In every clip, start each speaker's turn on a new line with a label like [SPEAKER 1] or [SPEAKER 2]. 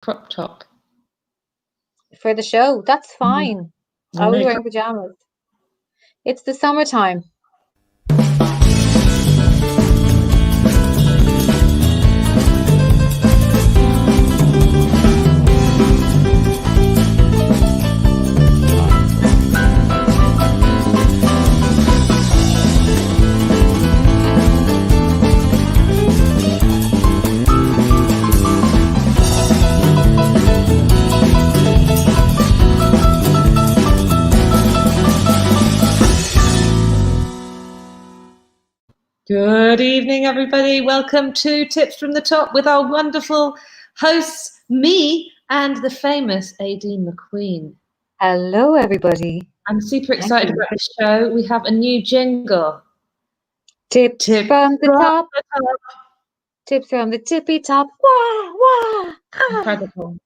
[SPEAKER 1] crop top.
[SPEAKER 2] For the show, that's fine. I was
[SPEAKER 1] No
[SPEAKER 2] wearing pajamas. It's the summertime.
[SPEAKER 1] Good evening, everybody. Welcome to Tips from the Top with our wonderful hosts, me and the famous Aideen McQueen.
[SPEAKER 2] Hello, everybody.
[SPEAKER 1] I'm super excited about this show. We have a new jingle.
[SPEAKER 2] Tips from the top. Tips from the tippy top. Wah, wah. Ah.
[SPEAKER 1] Incredible.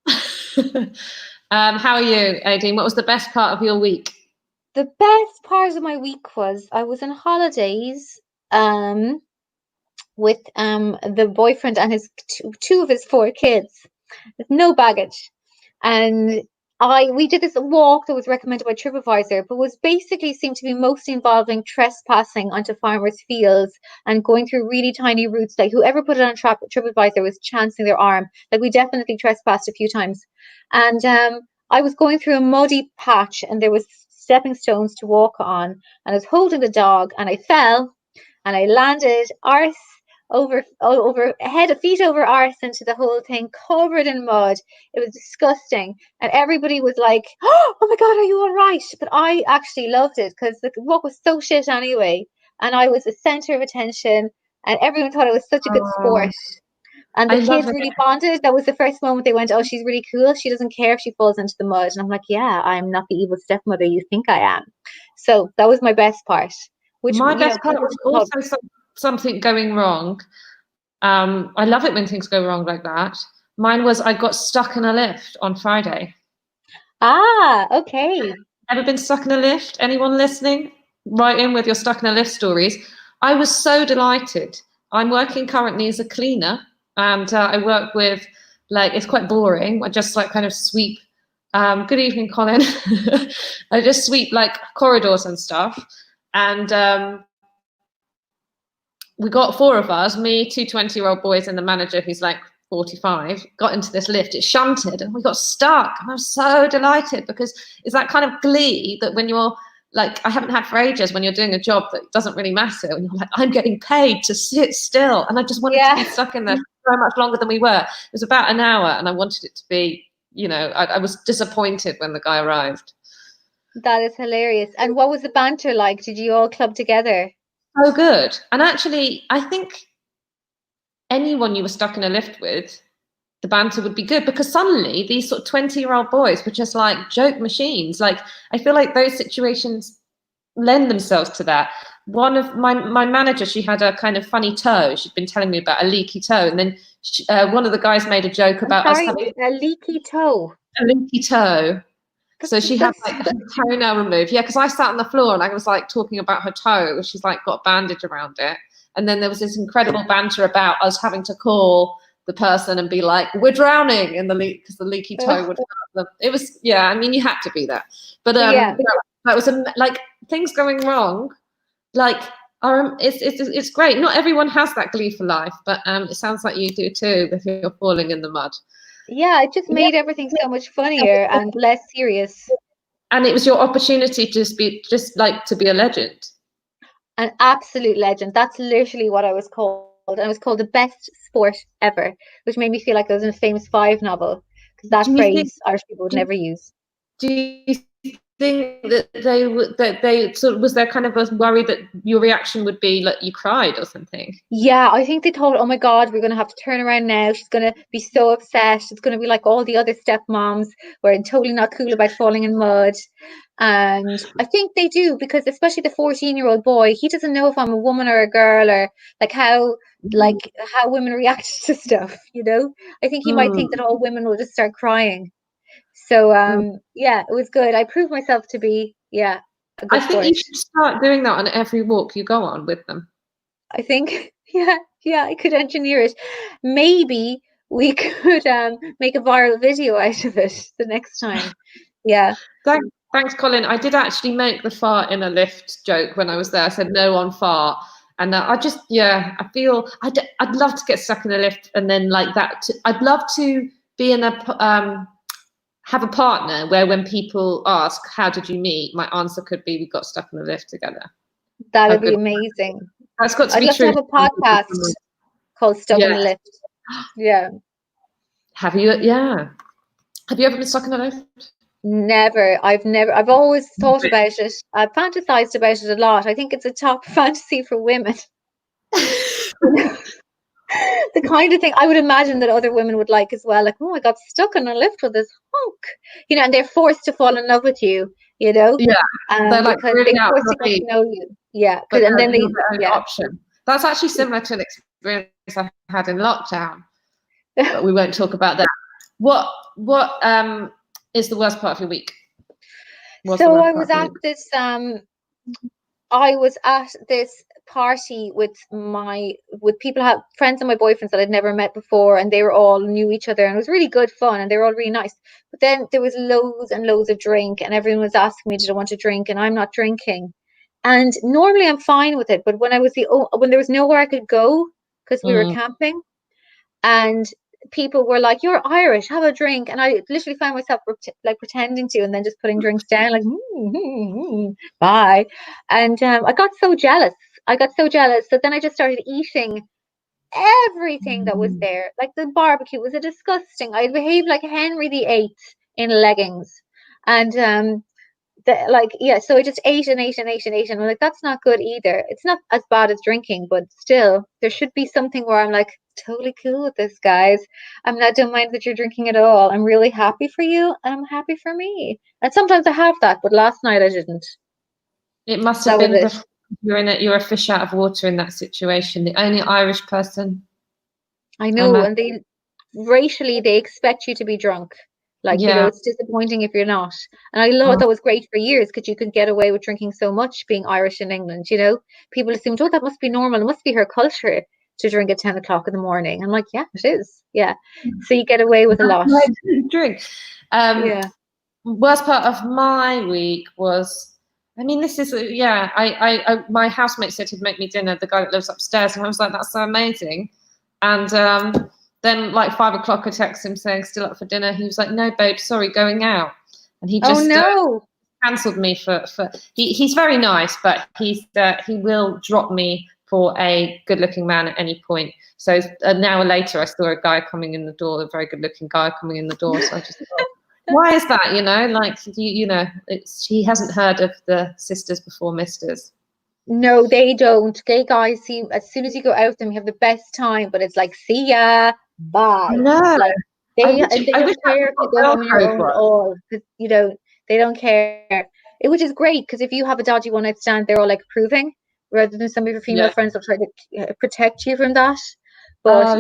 [SPEAKER 1] How are you, Aideen? What was the best part of your week?
[SPEAKER 2] The best part of my week was I was on holidays with the boyfriend and his two of his 4 kids with no baggage, and we did this walk that was recommended by TripAdvisor, but was basically seemed to be mostly involving trespassing onto farmers' fields and going through really tiny routes. Like whoever put it on TripAdvisor was chancing their arm. Like we definitely trespassed a few times, and I was going through a muddy patch and there was stepping stones to walk on, and I was holding the dog and I fell and I landed arse over feet over arse into the whole thing, covered in mud. It was disgusting, and everybody was like, "Oh my god, are you all right?" But I actually loved it because the walk was so shit anyway, and I was the center of attention, and everyone thought it was such a good sport. And the kids really bonded. That was the first moment they went, "Oh, she's really cool. She doesn't care if she falls into the mud." And I'm like, "Yeah, I'm not the evil stepmother you think I am." So that was my best part.
[SPEAKER 1] My best part was also something going wrong. I love it when things go wrong like that. Mine was I got stuck in a lift on Friday.
[SPEAKER 2] Ah, okay.
[SPEAKER 1] Ever been stuck in a lift? Anyone listening? Write in with your stuck in a lift stories. I was so delighted. I'm working currently as a cleaner, and I work with, like, it's quite boring. I just like kind of sweep. Good evening, Colin. I just sweep like corridors and stuff. And we got 4 of us, me, 2 20-year-old boys, and the manager who's like 45, got into this lift. It shunted and we got stuck. And I was so delighted because it's that kind of glee that when you're like, I haven't had for ages, when you're doing a job that doesn't really matter and you're like, I'm getting paid to sit still. And I just wanted to be stuck in there so much longer than we were. It was about an hour and I wanted it to be, you know, I was disappointed when the guy arrived.
[SPEAKER 2] That is hilarious. And what was the banter like? Did you all club together?
[SPEAKER 1] So good. And actually, I think anyone you were stuck in a lift with, the banter would be good because suddenly these sort of 20-year-old boys were just like joke machines. Like, I feel like those situations lend themselves to that. One of my manager, she had a kind of funny toe. She'd been telling me about a leaky toe. And then one of the guys made a joke about us having
[SPEAKER 2] a leaky toe.
[SPEAKER 1] A leaky toe. So she had like her toenail removed. Yeah, because I sat on the floor and I was like talking about her toe. She's like got a bandage around it. And then there was this incredible banter about us having to call the person and be like, "We're drowning in the leak," because the leaky toe would. It was, yeah. I mean, you had to be there, but that was like things going wrong. Like, it's great. Not everyone has that glee for life, but it sounds like you do too. If you're falling in the mud.
[SPEAKER 2] Yeah, it just made everything so much funnier and less serious.
[SPEAKER 1] And it was your opportunity to be a legend.
[SPEAKER 2] An absolute legend. That's literally what I was called. And I was called the best sport ever, which made me feel like I was in a Famous Five novel, because that phrase Irish people would never use.
[SPEAKER 1] Do you think that they sort of, was there kind of a worry that your reaction would be like you cried or something?
[SPEAKER 2] Yeah, I think they thought, oh my God, we're going to have to turn around now. She's going to be so upset. It's going to be like all the other stepmoms were totally not cool about falling in mud. And I think they do, because especially the 14-year-old boy, he doesn't know if I'm a woman or a girl, or like how women react to stuff, you know? I think he might think that all women will just start crying. So yeah, it was good. I proved myself to be a good sport.
[SPEAKER 1] You should start doing that on every walk you go on with them.
[SPEAKER 2] I think, yeah, I could engineer it. Maybe we could make a viral video out of it the next time. Yeah.
[SPEAKER 1] Thanks, Colin. I did actually make the fart in a lift joke when I was there. I said no on fart. And I feel I'd love to get stuck in a lift and then like that. I'd love to be in have a partner where when people ask, how did you meet? My answer could be, we got stuck in a lift together.
[SPEAKER 2] That'd be amazing.
[SPEAKER 1] That's got to
[SPEAKER 2] I'd
[SPEAKER 1] be
[SPEAKER 2] love
[SPEAKER 1] true.
[SPEAKER 2] to have a podcast called Stuck in the Lift. Yeah.
[SPEAKER 1] Have you? Yeah. Have you ever been stuck in a lift?
[SPEAKER 2] Never. I've always thought about it. I've fantasized about it a lot. I think it's a top fantasy for women. The kind of thing I would imagine that other women would like as well. Like, oh, I got stuck in a lift with this hunk, and they're forced to fall in love with you,
[SPEAKER 1] Yeah, they're like
[SPEAKER 2] because
[SPEAKER 1] really
[SPEAKER 2] they're forced to get to know you. Yeah, and then they
[SPEAKER 1] option. That's actually similar to an experience I had in lockdown, but we won't talk about that. What is the worst part of your week?
[SPEAKER 2] So I was at this party with people, friends of my boyfriends that I'd never met before, and they were all knew each other, and it was really good fun, and they were all really nice. But then there was loads and loads of drink, and everyone was asking me, did I want to drink? And I'm not drinking. And normally I'm fine with it, but when there was nowhere I could go because we were camping, and people were like, "You're Irish, have a drink," and I literally found myself like pretending to, and then just putting drinks down, like bye. And I got so jealous. So then I just started eating everything that was there. Like the barbecue was disgusting. I behaved like Henry VIII in leggings, and so I just ate and ate and ate and ate, and I'm like, that's not good either. It's not as bad as drinking, but still, there should be something where I'm like, totally cool with this, guys. Don't mind that you're drinking at all. I'm really happy for you, and I'm happy for me. And sometimes I have that, but last night I didn't.
[SPEAKER 1] It must have been before you're a fish out of water in that situation. The only Irish person.
[SPEAKER 2] I know, and racially they expect you to be drunk. Like, it's disappointing if you're not. And I thought that was great for years because you could get away with drinking so much being Irish in England, People assumed, oh, that must be normal. It must be her culture to drink at 10 o'clock in the morning. I'm like, yeah, it is. Yeah. So you get away with a lot.
[SPEAKER 1] Drink. Worst part of my week was, this is, my housemate said he'd make me dinner, the guy that lives upstairs. And I was like, that's so amazing. And then like 5 o'clock, I texted him saying, still up for dinner. He was like, no, babe, sorry, going out. And he just cancelled me for he's very nice, but he will drop me for a good-looking man at any point. So an hour later, I saw a guy coming in the door, a very good-looking guy coming in the door. So I just thought, why is that? Like, he hasn't heard of the sisters before misters.
[SPEAKER 2] No, they don't. Gay guys, as soon as you go out with them, you have the best time, but it's like, see ya, bye.
[SPEAKER 1] No.
[SPEAKER 2] Like, they don't care if you go home on your own at all, because they don't care. Which is great, because if you have a dodgy one night stand, they're all like approving, rather than some of your female friends will try to protect you from that. But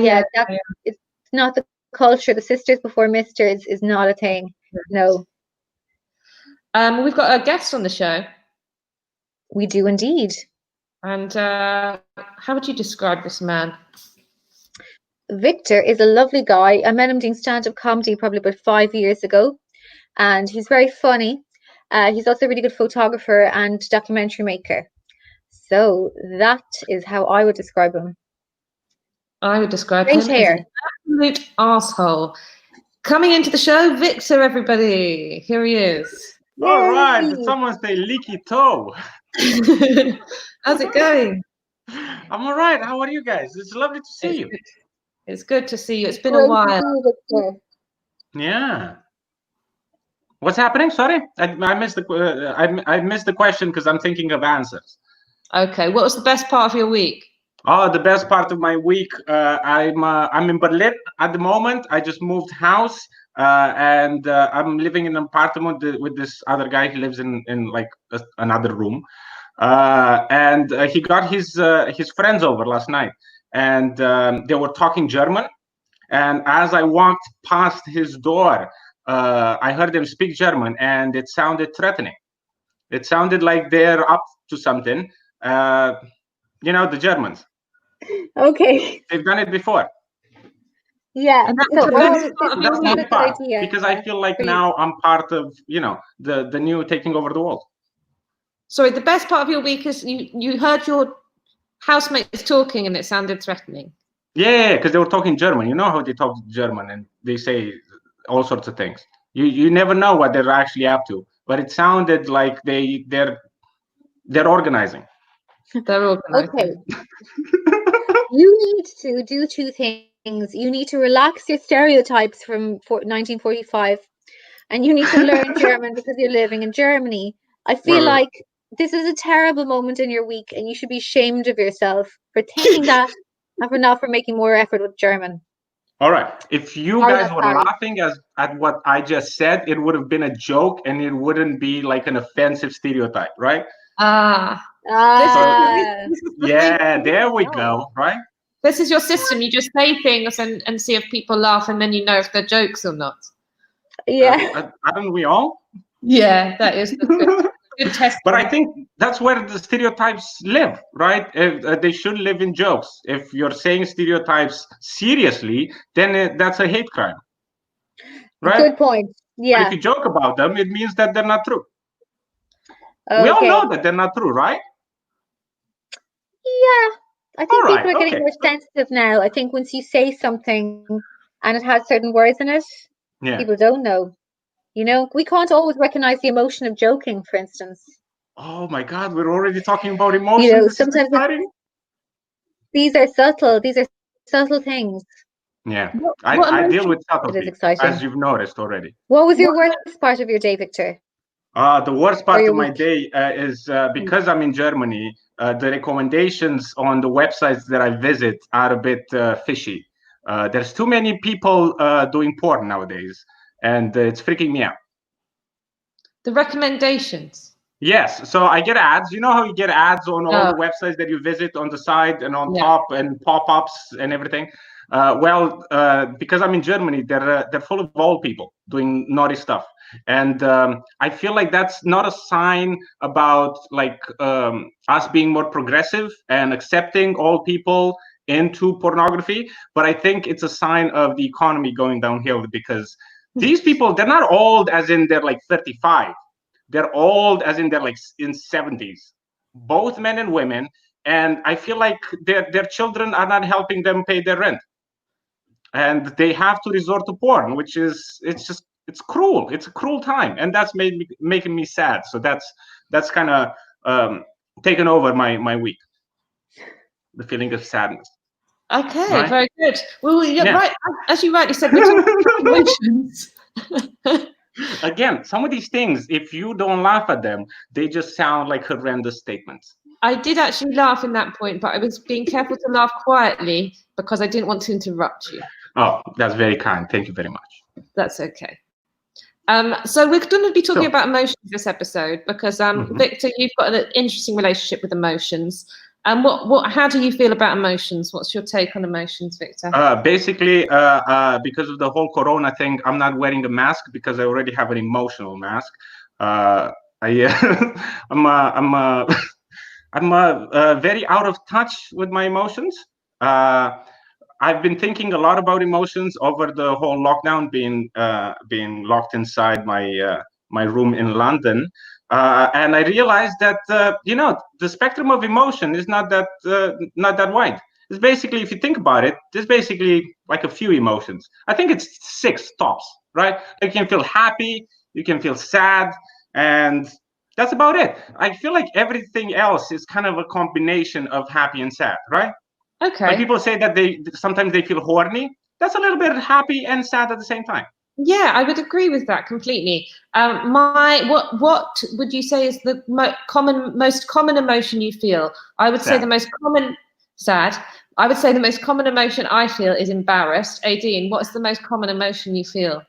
[SPEAKER 2] it's not the culture. The sisters before misters is not a thing. No.
[SPEAKER 1] We've got a guest on the show.
[SPEAKER 2] We do indeed.
[SPEAKER 1] And how would you describe this man?
[SPEAKER 2] Victor is a lovely guy. I met him doing stand-up comedy probably about 5 years ago, and he's very funny. He's also a really good photographer and documentary maker. So that is how I would describe him.
[SPEAKER 1] I would describe him as an absolute asshole. Coming into the show, Victor, everybody. Here he is.
[SPEAKER 3] Yay! All right. Did someone say leaky toe?
[SPEAKER 1] How's it going?
[SPEAKER 3] I'm all right. How are you guys? It's lovely to see you.
[SPEAKER 1] It's good to see you. It's been a while.
[SPEAKER 3] Yeah. What's happening? Sorry, I missed the question because I'm thinking of answers.
[SPEAKER 1] Okay. What was the best part of your week?
[SPEAKER 3] Oh, the best part of my week. I'm in Berlin at the moment. I just moved house. And I'm living in an apartment with this other guy. He lives in like another room, and he got his friends over last night, and they were talking German. And as I walked past his door, I heard them speak German, and it sounded threatening. It sounded like they're up to something. The Germans.
[SPEAKER 2] Okay.
[SPEAKER 3] They've done it before.
[SPEAKER 2] Yeah.
[SPEAKER 1] And that's
[SPEAKER 2] So
[SPEAKER 1] the
[SPEAKER 2] all
[SPEAKER 1] best
[SPEAKER 2] this
[SPEAKER 1] part of
[SPEAKER 2] is
[SPEAKER 1] your
[SPEAKER 3] That's
[SPEAKER 2] a
[SPEAKER 3] my
[SPEAKER 1] week.
[SPEAKER 2] good
[SPEAKER 3] part
[SPEAKER 2] idea
[SPEAKER 3] because I feel like
[SPEAKER 2] for you.
[SPEAKER 3] now I'm part of, the new taking over the world.
[SPEAKER 1] Sorry, the best part of your week is you heard your housemates talking and it sounded threatening.
[SPEAKER 3] Yeah, because they were talking German. You know how they talk German and they say all sorts of things. You never know what they're actually up to, but it sounded like they're organizing.
[SPEAKER 1] They're organized.
[SPEAKER 2] Okay. You need to do two things. You need to relax your stereotypes from 1945, and you need to learn German because you're living in Germany. I feel
[SPEAKER 3] Well,
[SPEAKER 2] like this is a terrible moment in your week, and you should be ashamed of yourself for thinking that and for making more effort with German.
[SPEAKER 3] all right. If you
[SPEAKER 2] Sorry,
[SPEAKER 3] guys
[SPEAKER 2] not
[SPEAKER 3] were
[SPEAKER 2] sorry.
[SPEAKER 3] laughing at what I just said, it would have been a joke and it wouldn't be like an offensive stereotype, right?
[SPEAKER 1] Ah,
[SPEAKER 2] Ah,
[SPEAKER 1] this is the
[SPEAKER 3] Yeah,
[SPEAKER 1] thing.
[SPEAKER 3] there we
[SPEAKER 2] no.
[SPEAKER 3] go, right?
[SPEAKER 1] This is your system. You just say things and see if people laugh, and then you know if they're jokes or not.
[SPEAKER 2] Yeah.
[SPEAKER 3] Haven't we all?
[SPEAKER 1] Yeah, that is the good test.
[SPEAKER 3] But I think that's where the stereotypes live, right? They should live in jokes. If you're saying stereotypes seriously, then that's a hate crime, right?
[SPEAKER 2] Good point.
[SPEAKER 3] But
[SPEAKER 2] Yeah.
[SPEAKER 3] if you joke about them, it means that they're not true. We all
[SPEAKER 2] Okay.
[SPEAKER 3] know that they're not true, right?
[SPEAKER 2] Yeah. I think
[SPEAKER 3] All right,
[SPEAKER 2] people are getting
[SPEAKER 3] okay.
[SPEAKER 2] more sensitive now. I think once you say something and it has certain words in it,
[SPEAKER 3] Yeah.
[SPEAKER 2] people don't know. We can't always recognize the emotion of joking, for instance.
[SPEAKER 3] Oh my God, we're already talking about emotions. This is
[SPEAKER 2] Sometimes
[SPEAKER 3] exciting.
[SPEAKER 2] these are subtle things.
[SPEAKER 3] Yeah,
[SPEAKER 1] What
[SPEAKER 3] I deal
[SPEAKER 1] emotion?
[SPEAKER 3] with
[SPEAKER 2] It is
[SPEAKER 3] subtlety,
[SPEAKER 2] exciting.
[SPEAKER 3] as you've noticed already.
[SPEAKER 2] What was your
[SPEAKER 1] What-
[SPEAKER 2] worst part of your day, Victor?
[SPEAKER 3] The worst part
[SPEAKER 2] your
[SPEAKER 3] of my
[SPEAKER 2] week?
[SPEAKER 3] day is because I'm in Germany, the recommendations on the websites that I visit are a bit fishy. There's too many people doing porn nowadays, and it's freaking me out.
[SPEAKER 1] The recommendations.
[SPEAKER 3] Yes, so I get ads. You know how you get ads on all
[SPEAKER 1] Oh.
[SPEAKER 3] the websites that you visit on the side and on
[SPEAKER 1] Yeah.
[SPEAKER 3] top and pop-ups and everything. Because I'm in Germany, they're full of old people doing naughty stuff, and I feel like that's not a sign about like us being more progressive and accepting old people into pornography, but I think it's a sign of the economy going downhill because these people, they're not old as in they're like 35. They're old as in they're like in 70s, both men and women, and I feel like their children are not helping them pay their rent, and they have to resort to porn, which is it's cruel. It's a cruel time, and that's making me sad. So that's kind of taken over my week, the feeling of sadness.
[SPEAKER 1] Okay,
[SPEAKER 3] Right?
[SPEAKER 1] very good. Well,
[SPEAKER 3] Yeah.
[SPEAKER 1] right. As you rightly said, we're talking about emotions.
[SPEAKER 3] Again, some of these things, if you don't laugh at them, they just sound like horrendous statements.
[SPEAKER 1] I did actually laugh in that point, but I was being careful to laugh quietly because I didn't want to interrupt you.
[SPEAKER 3] Oh, that's very kind. Thank you very much.
[SPEAKER 1] That's okay. So we're going to be talking
[SPEAKER 3] So-
[SPEAKER 1] about emotions this episode because Victor, you've got an interesting relationship with emotions. How do you feel about emotions? What's your take on emotions, Victor?
[SPEAKER 3] Basically, because of the whole Corona thing, I'm not wearing a mask because I already have an emotional mask. I'm very out of touch with my emotions. I've been thinking a lot about emotions over the whole lockdown, being locked inside my room in London, and I realized that the spectrum of emotion is not that wide. It's basically, if you think about it, there's basically like a few emotions. I think it's 6 tops, right? You can feel happy, you can feel sad, and that's about it. I feel like everything else is kind of a combination of happy and sad, right?
[SPEAKER 1] Okay.
[SPEAKER 3] When people say that sometimes they feel horny, that's a little bit happy and sad at the same time.
[SPEAKER 1] Yeah, I would agree with that completely. What would you say is the most common emotion you feel? I would say
[SPEAKER 3] Sad.
[SPEAKER 1] the most common sad. I would say the most common emotion I feel is embarrassed. Aideen, what's the most common emotion you feel?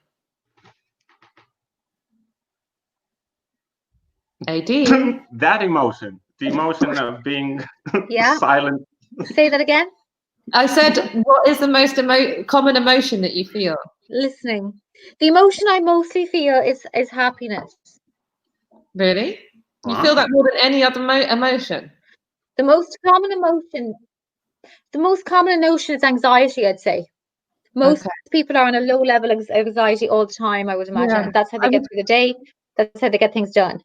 [SPEAKER 1] Aideen.
[SPEAKER 3] That emotion, the emotion of being
[SPEAKER 2] Yeah.
[SPEAKER 3] silent.
[SPEAKER 2] Say that again.
[SPEAKER 1] I said, what is the most common emotion that you feel?
[SPEAKER 2] Listening. The emotion I mostly feel is happiness.
[SPEAKER 1] Really? You
[SPEAKER 3] Huh?
[SPEAKER 1] feel that more than any other emotion?
[SPEAKER 2] The most common emotion is anxiety, I'd say. Most
[SPEAKER 1] Okay.
[SPEAKER 2] people are on a low level of anxiety all the time, I would imagine.
[SPEAKER 1] Yeah.
[SPEAKER 2] And that's how they get through the day. That's how they get things done.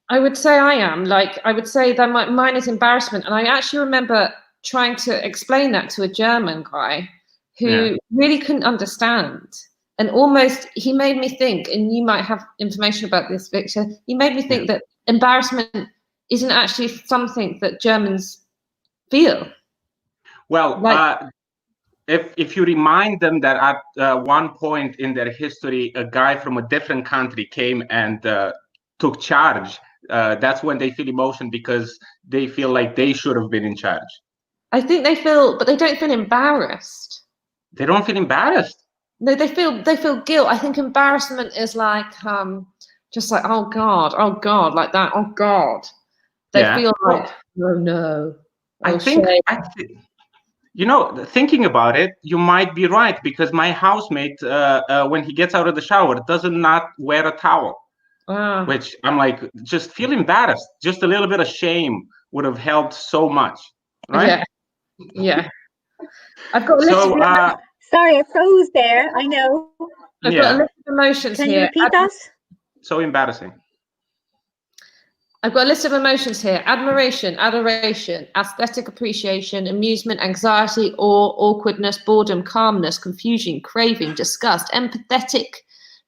[SPEAKER 1] I would say I am. Like, I would say that mine is embarrassment. And I actually remember trying to explain that to a German guy who really couldn't understand. And almost, he made me think, and you might have information about this, Victor, he made me think that embarrassment isn't actually something that Germans feel.
[SPEAKER 3] Well,
[SPEAKER 1] Like,
[SPEAKER 3] if you remind them that at one point in their history, a guy from a different country came and took charge, that's when they feel emotion, because they feel like they should have been in charge.
[SPEAKER 1] I think they feel, but they don't feel embarrassed.
[SPEAKER 3] They don't feel embarrassed.
[SPEAKER 1] No, they feel guilt. I think embarrassment is like just like, oh God, like that, oh God. They feel like, oh no.
[SPEAKER 3] I think you know, thinking about it, you might be right, because my housemate, when he gets out of the shower, does not wear a towel. Which I'm like, just feel embarrassed. Just a little bit of shame would have helped so much, right?
[SPEAKER 1] Yeah. I've got a list of
[SPEAKER 2] sorry, I froze there. I know.
[SPEAKER 1] I've got a list of emotions
[SPEAKER 2] here.
[SPEAKER 1] Can
[SPEAKER 2] you repeat that?
[SPEAKER 3] So embarrassing.
[SPEAKER 1] I've got a list of emotions here: admiration, adoration, aesthetic appreciation, amusement, anxiety, awe, awkwardness, boredom, calmness, confusion, craving, disgust, empathetic,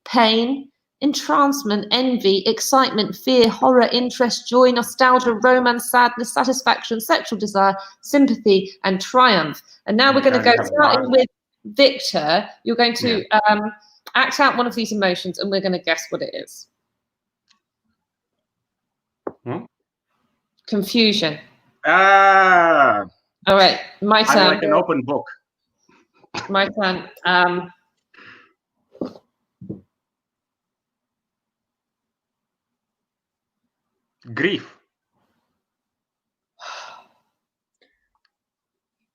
[SPEAKER 1] pain, entrancement, envy, excitement, fear, horror, interest, joy, nostalgia, romance, sadness, satisfaction, sexual desire, sympathy, and triumph. And now we're going to go, starting with Victor, you're going to act out one of these emotions, and we're going to guess what it is. Confusion.
[SPEAKER 3] All
[SPEAKER 1] right, my turn.
[SPEAKER 3] I'm like an open book.
[SPEAKER 1] My turn.
[SPEAKER 3] Grief.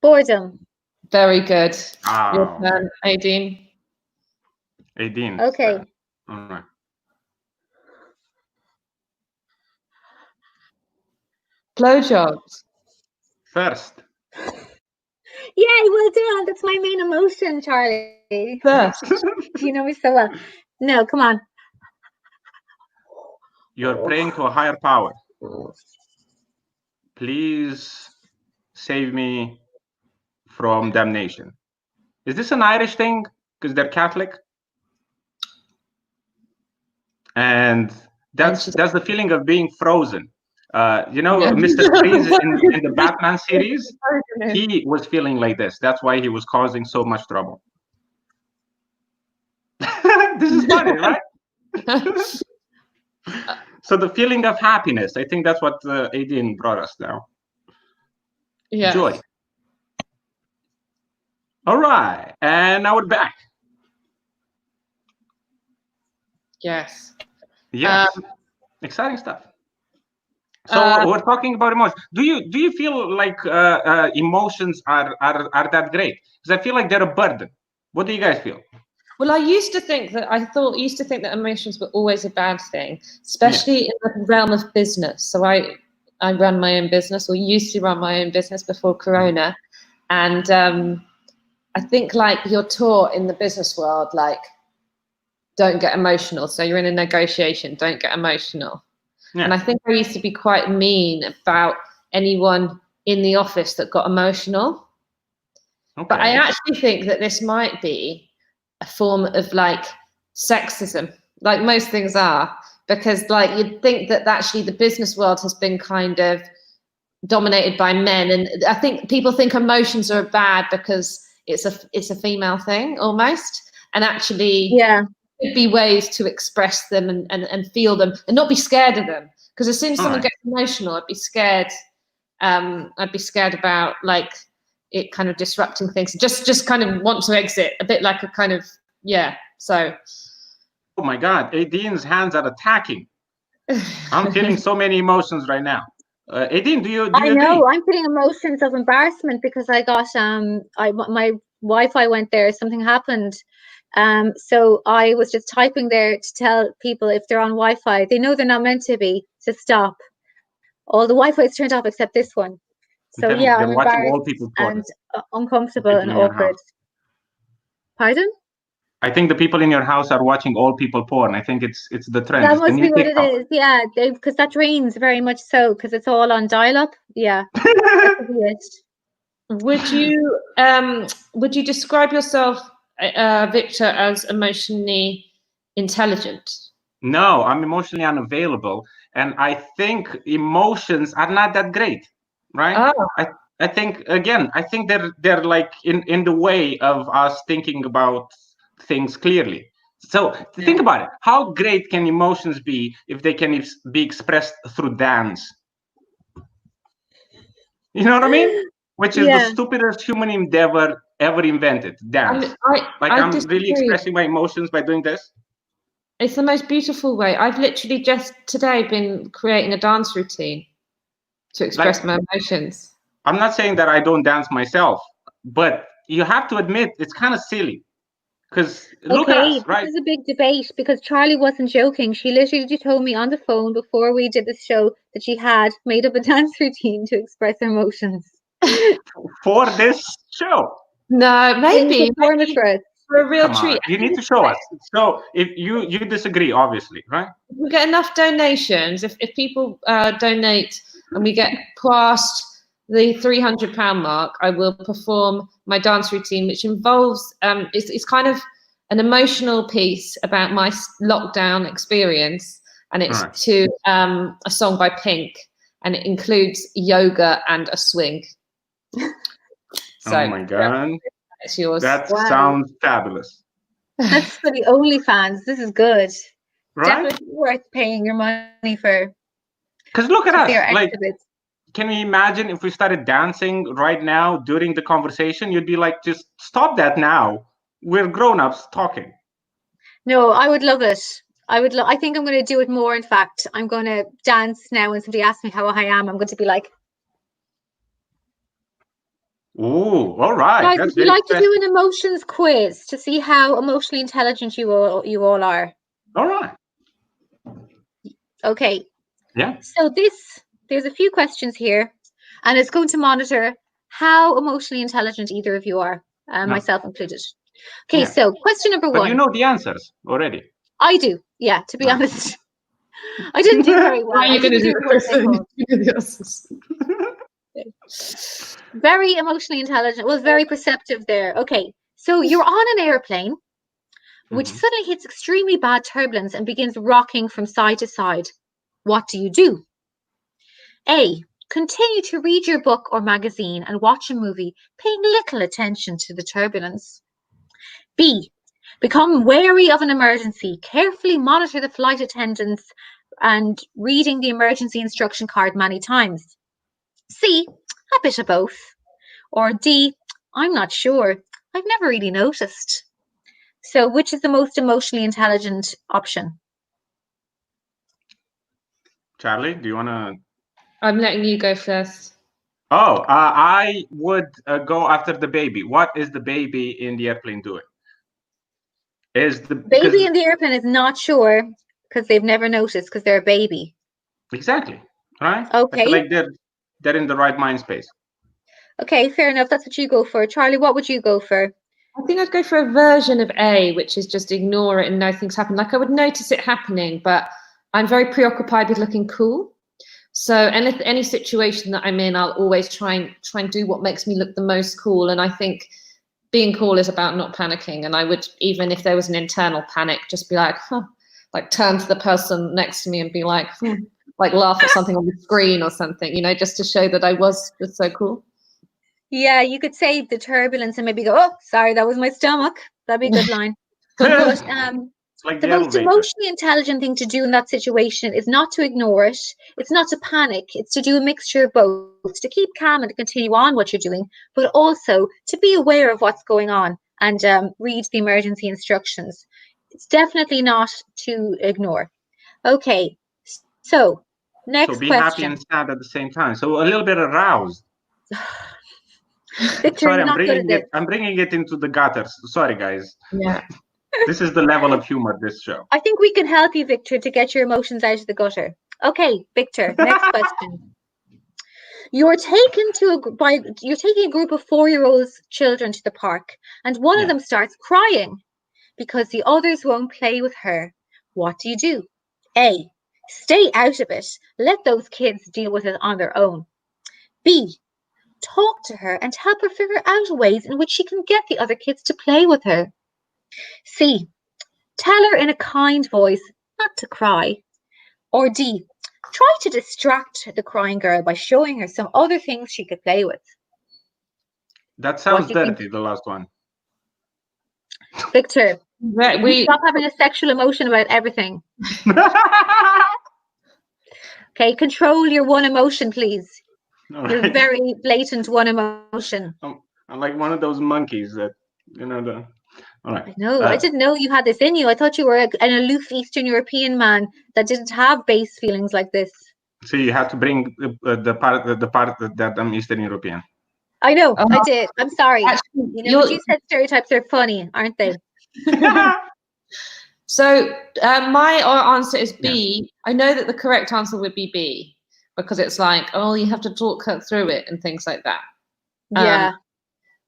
[SPEAKER 2] Boredom.
[SPEAKER 1] Very good. Your turn, Aideen.
[SPEAKER 3] Aideen.
[SPEAKER 2] Okay.
[SPEAKER 3] All right.
[SPEAKER 1] Blowjobs.
[SPEAKER 3] First.
[SPEAKER 2] Yay, well done. That's my main emotion, Charlie.
[SPEAKER 1] First.
[SPEAKER 2] You know me so well. No, come on.
[SPEAKER 3] You're praying to a higher power. Please save me from damnation. Is this an Irish thing? Because they're Catholic? And that's the feeling of being frozen. You know, Mr. Freeze in the Batman series, he was feeling like this. That's why he was causing so much trouble. This is funny, right? So the feeling of happiness, I think that's what Aideen brought us now.
[SPEAKER 1] Yeah.
[SPEAKER 3] Joy. All right, and now we're back.
[SPEAKER 1] Yes.
[SPEAKER 3] Yes. Exciting stuff. So we're talking about emotions. Do you feel like emotions are that great? Because I feel like they're a burden. What do you guys feel?
[SPEAKER 1] Well, I used to think that emotions were always a bad thing, especially in the realm of business. So I run my own business, or used to run my own business before Corona, and I think like you're taught in the business world, like, don't get emotional. So you're in a negotiation, don't get emotional. Yeah. And I think I used to be quite mean about anyone in the office that got emotional. Okay. But I actually think that this might be a form of like sexism, like most things are, because like you'd think that actually the business world has been kind of dominated by men. And I think people think emotions are bad because it's a female thing almost. And actually, could be ways to express them and feel them and not be scared of them. Because as soon as someone gets emotional, I'd be scared. I'd be scared about like it kind of disrupting things. Just kind of want to exit, a bit like a kind of So.
[SPEAKER 3] Oh my God, Aideen's hands are attacking. I'm feeling so many emotions right now. Aideen, do you agree?
[SPEAKER 2] I'm feeling emotions of embarrassment because I got my Wi-Fi went there. Something happened. So I was just typing there to tell people if they're on Wi-Fi, they know they're not meant to be, to stop. All the Wi-Fi is turned off except this one. So I'm embarrassed and uncomfortable and awkward. Pardon?
[SPEAKER 3] I think the people in your house are watching old people porn. I think it's the trend.
[SPEAKER 2] That
[SPEAKER 3] It's the
[SPEAKER 2] must
[SPEAKER 3] new
[SPEAKER 2] be what it
[SPEAKER 3] TikTok.
[SPEAKER 2] is. Yeah, because that drains very much so, because it's all on dial-up. Yeah, that could be it.
[SPEAKER 1] Would you describe yourself, Victor, as emotionally intelligent?
[SPEAKER 3] No, I'm emotionally unavailable, and I think emotions are not that great, right?
[SPEAKER 1] Oh,
[SPEAKER 3] I think again, I think they're like in the way of us thinking about things clearly. So think about it. How great can emotions be if they can be expressed through dance? You know what I mean? Which is the
[SPEAKER 2] Yeah.
[SPEAKER 3] stupidest human endeavor ever invented, dance. Like
[SPEAKER 1] I
[SPEAKER 3] I'm really
[SPEAKER 1] disagree.
[SPEAKER 3] expressing my emotions by doing this.
[SPEAKER 1] It's the most beautiful way. I've literally just today been creating a dance routine to express my emotions.
[SPEAKER 3] I'm not saying that I don't dance myself, but you have to admit it's kind of silly. Because look at
[SPEAKER 2] Okay,
[SPEAKER 3] us, right?
[SPEAKER 2] this is a big debate because Charlie wasn't joking. She literally told me on the phone before we did this show that she had made up a dance routine to express her emotions.
[SPEAKER 3] For this show.
[SPEAKER 1] No,
[SPEAKER 2] In
[SPEAKER 1] maybe
[SPEAKER 2] performance for us.
[SPEAKER 1] for a real
[SPEAKER 3] Come
[SPEAKER 1] treat.
[SPEAKER 3] on, you need to show us. So if you disagree, obviously, right?
[SPEAKER 1] If we get enough donations, if people donate and we get past the £300 mark, I will perform my dance routine, which involves it's kind of an emotional piece about my lockdown experience, and it's
[SPEAKER 3] Right.
[SPEAKER 1] to a song by Pink, and it includes yoga and a swing. So,
[SPEAKER 3] oh my god,
[SPEAKER 1] it's yours.
[SPEAKER 3] that
[SPEAKER 2] Wow.
[SPEAKER 3] sounds fabulous.
[SPEAKER 2] That's for the OnlyFans. This is good.
[SPEAKER 3] Right?
[SPEAKER 2] Definitely worth paying your money for.
[SPEAKER 3] Because look at
[SPEAKER 2] To see our
[SPEAKER 3] us. Like,
[SPEAKER 2] exhibits.
[SPEAKER 3] can you imagine if we started dancing right now during the conversation? You'd be like, just stop that now. We're grown-ups talking.
[SPEAKER 2] No, I would love it. I think I'm going to do it more. In fact, I'm going to dance now when somebody asks me how I am. I'm going to be like,
[SPEAKER 3] Ooh, all right.
[SPEAKER 2] guys,
[SPEAKER 3] That's
[SPEAKER 2] would you
[SPEAKER 3] very
[SPEAKER 2] like to do
[SPEAKER 3] special.
[SPEAKER 2] an emotions quiz to see how emotionally intelligent you all are?
[SPEAKER 3] All right.
[SPEAKER 2] Okay.
[SPEAKER 3] Yeah.
[SPEAKER 2] So there's a few questions here, and it's going to monitor how emotionally intelligent either of you are, myself included. Okay,
[SPEAKER 3] Yeah.
[SPEAKER 2] so question number
[SPEAKER 3] But
[SPEAKER 2] one.
[SPEAKER 3] you know the answers already.
[SPEAKER 2] I do, yeah, to be
[SPEAKER 3] No.
[SPEAKER 2] honest. I didn't do very well.
[SPEAKER 1] Why are you
[SPEAKER 2] I
[SPEAKER 1] going to
[SPEAKER 2] didn't
[SPEAKER 1] do
[SPEAKER 2] do the work I
[SPEAKER 1] this?
[SPEAKER 2] thought. Very emotionally intelligent, was very perceptive there. Okay, so you're on an airplane, which suddenly hits extremely bad turbulence and begins rocking from side to side. What do you do? A. Continue to read your book or magazine and watch a movie, paying little attention to the turbulence. B. Become wary of an emergency, carefully monitor the flight attendants and reading the emergency instruction card many times. C. A bit of both. Or D. I'm not sure. I've never really noticed. So, which is the most emotionally intelligent option?
[SPEAKER 3] Charlie, do you want to?
[SPEAKER 1] I'm letting you go first.
[SPEAKER 3] Oh, I would go after the baby. What is the baby in the airplane doing? Is the
[SPEAKER 2] Baby in the airplane is not sure because they've never noticed because they're a baby.
[SPEAKER 3] Exactly, right?
[SPEAKER 2] Okay.
[SPEAKER 3] I feel like they're in the right mind space.
[SPEAKER 2] Okay, fair enough. That's what you go for. Charlie, what would you go for?
[SPEAKER 1] I think I'd go for a version of A, which is just ignore it and know things happen. Like I would notice it happening, but I'm very preoccupied with looking cool. So any situation that I'm in, I'll always try and do what makes me look the most cool. And I think being cool is about not panicking. And I would, even if there was an internal panic, just be like, like turn to the person next to me and be like, like laugh at something on the screen or something, you know, just to show that I was just so cool.
[SPEAKER 2] Yeah, you could say the turbulence and maybe go, oh, sorry, that was my stomach. That'd be a good line. But
[SPEAKER 3] It's like
[SPEAKER 2] the most
[SPEAKER 3] elevator.
[SPEAKER 2] emotionally intelligent thing to do in that situation is not to ignore it. It's not to panic. It's to do a mixture of both, to keep calm and to continue on what you're doing, but also to be aware of what's going on and read the emergency instructions. It's definitely not to ignore. Okay, so next
[SPEAKER 3] So be
[SPEAKER 2] question.
[SPEAKER 3] happy and sad at the same time. So a little bit aroused.
[SPEAKER 2] Victor,
[SPEAKER 3] Sorry,
[SPEAKER 2] you're not good at this.
[SPEAKER 3] I'm bringing it into the gutters. Sorry, guys.
[SPEAKER 1] Yeah.
[SPEAKER 3] This is the level of humor this show.
[SPEAKER 2] I think we can help you, Victor, to get your emotions out of the gutter. Okay, Victor, next question. You're taken you're taking a group of 4-year-olds children to the park, and one of them starts crying because the others won't play with her. What do? A, stay out of it. Let those kids deal with it on their own. B, talk to her and help her figure out ways in which she can get the other kids to play with her. C, tell her in a kind voice not to cry. Or D, try to distract the crying girl by showing her some other things she could play with.
[SPEAKER 3] That sounds
[SPEAKER 2] do you think?
[SPEAKER 3] dirty, the last one.
[SPEAKER 2] Victor,
[SPEAKER 1] We
[SPEAKER 2] stop having a sexual emotion about everything. Okay, control your one emotion, please.
[SPEAKER 3] All
[SPEAKER 2] Your
[SPEAKER 3] right.
[SPEAKER 2] very blatant one emotion.
[SPEAKER 3] I'm like one of those monkeys that, all right.
[SPEAKER 2] I know. I didn't know you had this in you. I thought you were an aloof Eastern European man that didn't have base feelings like this.
[SPEAKER 3] So you have to bring the part that I'm Eastern European.
[SPEAKER 2] I know. I did. I'm sorry.
[SPEAKER 1] Actually,
[SPEAKER 2] But you said stereotypes are funny, aren't they?
[SPEAKER 1] So my answer is B. Yeah. I know that the correct answer would be B because it's like, oh, you have to talk her through it and things like that.
[SPEAKER 2] Yeah.